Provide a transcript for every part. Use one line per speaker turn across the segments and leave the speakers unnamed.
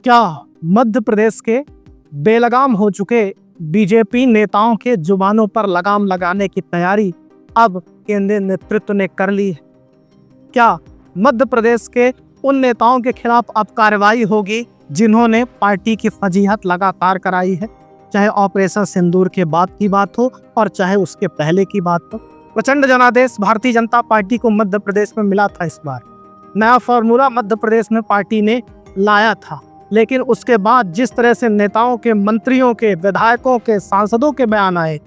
क्या मध्य प्रदेश के बेलगाम हो चुके बीजेपी नेताओं के जुबानों पर लगाम लगाने की तैयारी अब केंद्रीय नेतृत्व ने कर ली है? क्या मध्य प्रदेश के उन नेताओं के खिलाफ अब कार्रवाई होगी जिन्होंने पार्टी की फजीहत लगातार कराई है, चाहे ऑपरेशन सिंदूर के बाद की बात हो और चाहे उसके पहले की बात हो? प्रचंड जनादेश भारतीय जनता पार्टी को मध्य प्रदेश में मिला था। इस बार नया फॉर्मूला मध्य प्रदेश में पार्टी ने लाया था, लेकिन उसके बाद जिस तरह से नेताओं के, मंत्रियों के, विधायकों के, सांसदों के बयान आए,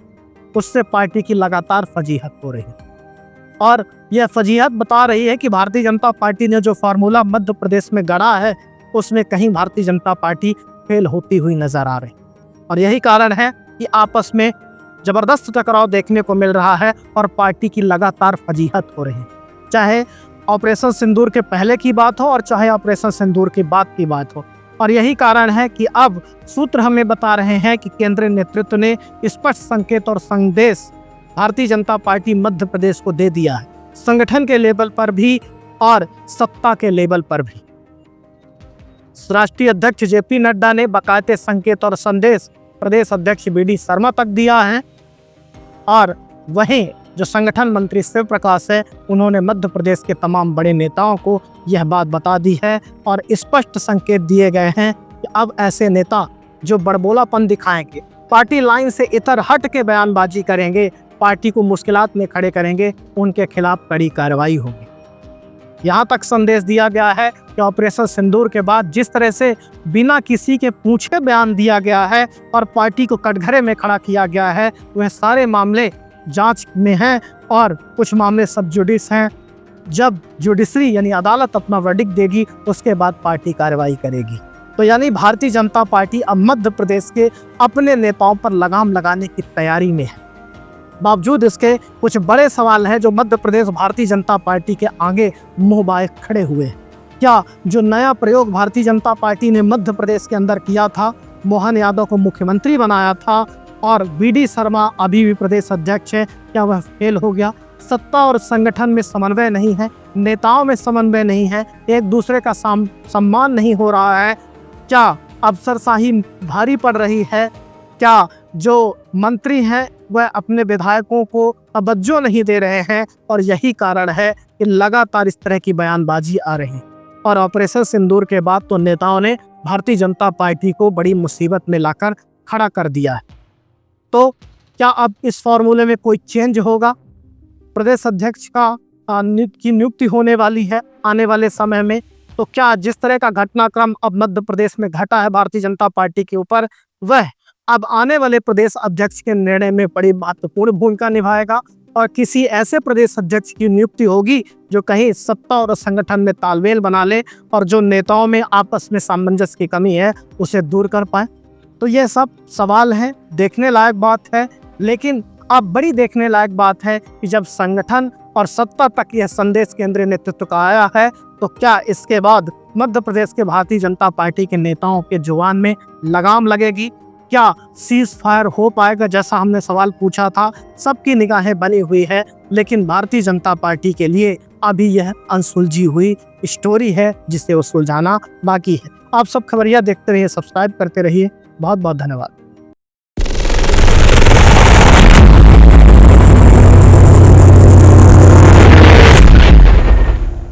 उससे पार्टी की लगातार फजीहत हो रही है। और यह फजीहत बता रही है कि भारतीय जनता पार्टी ने जो फार्मूला मध्य प्रदेश में गढ़ा है, उसमें कहीं भारतीय जनता पार्टी फेल होती हुई नजर आ रही। और यही कारण है कि आपस में जबरदस्त टकराव देखने को मिल रहा है और पार्टी की लगातार फजीहत हो रही है, चाहे ऑपरेशन सिंदूर के पहले की बात हो और चाहे ऑपरेशन सिंदूर के बाद की बात हो। और यही कारण है कि अब सूत्र हमें बता रहे हैं कि केंद्रीय नेतृत्व ने स्पष्ट संकेत और संदेश भारतीय जनता पार्टी मध्य प्रदेश को दे दिया है, संगठन के लेवल पर भी और सत्ता के लेवल पर भी। राष्ट्रीय अध्यक्ष जेपी नड्डा ने बाकायदे संकेत और संदेश प्रदेश अध्यक्ष बीडी शर्मा तक दिया है, और वहीं जो संगठन मंत्री शिव प्रकाश है, उन्होंने मध्य प्रदेश के तमाम बड़े नेताओं को यह बात बता दी है और स्पष्ट संकेत दिए गए हैं कि अब ऐसे नेता जो बड़बोलापन दिखाएंगे, पार्टी लाइन से इतर हट के बयानबाजी करेंगे, पार्टी को मुश्किलात में खड़े करेंगे, उनके खिलाफ कड़ी कार्रवाई होगी। यहाँ तक संदेश दिया गया है कि ऑपरेशन सिंदूर के बाद जिस तरह से बिना किसी के पूछे बयान दिया गया है और पार्टी को कटघरे में खड़ा किया गया है, वह सारे मामले जांच में हैं और कुछ मामले सब जुडिस हैं। जब जुडिशरी यानी अदालत अपना वर्डिक्ट देगी, उसके बाद पार्टी कार्रवाई करेगी। तो यानी भारतीय जनता पार्टी अब मध्य प्रदेश के अपने नेताओं पर लगाम लगाने की तैयारी में है। बावजूद इसके कुछ बड़े सवाल हैं जो मध्य प्रदेश भारतीय जनता पार्टी के आगे मुंह बाए खड़े हुए हैं। क्या जो नया प्रयोग भारतीय जनता पार्टी ने मध्य प्रदेश के अंदर किया था, मोहन यादव को मुख्यमंत्री बनाया था और बीडी शर्मा अभी भी प्रदेश अध्यक्ष है, क्या वह फेल हो गया? सत्ता और संगठन में समन्वय नहीं है, नेताओं में समन्वय नहीं है, एक दूसरे का सम्मान नहीं हो रहा है, क्या अफसरशाही भारी पड़ रही है? क्या जो मंत्री हैं वह अपने विधायकों को तवज्जो नहीं दे रहे हैं? और यही कारण है कि लगातार इस तरह की बयानबाजी आ रही है। और ऑपरेशन सिंदूर के बाद तो नेताओं ने भारतीय जनता पार्टी को बड़ी मुसीबत में लाकर खड़ा कर दिया है। तो क्या अब इस फॉर्मूले में कोई चेंज होगा? प्रदेश अध्यक्ष की नियुक्ति होने वाली है आने वाले समय में। तो क्या जिस तरह का घटनाक्रम अब मध्य प्रदेश में घटा है भारतीय जनता पार्टी के ऊपर, वह अब आने वाले प्रदेश अध्यक्ष के निर्णय में बड़ी महत्वपूर्ण भूमिका निभाएगा और किसी ऐसे प्रदेश अध्यक्ष की नियुक्ति होगी जो कहीं सत्ता और संगठन में तालमेल बना ले और जो नेताओं में आपस में सामंजस्य की कमी है उसे दूर कर पाए। तो यह सब सवाल हैं, देखने लायक बात है। लेकिन अब बड़ी देखने लायक बात है कि जब संगठन और सत्ता तक यह संदेश केंद्रीय नेतृत्व का आया है, तो क्या इसके बाद मध्य प्रदेश के भारतीय जनता पार्टी के नेताओं के जुबान में लगाम लगेगी? क्या सीज फायर हो पाएगा? जैसा हमने सवाल पूछा था, सबकी निगाहें बनी हुई है, लेकिन भारतीय जनता पार्टी के लिए अभी यह अनसुलझी हुई स्टोरी है जिसे वो सुलझाना बाकी है। आप सब खबरिया देखते रहिए, सब्सक्राइब करते रहिए। बहुत बहुत धन्यवाद।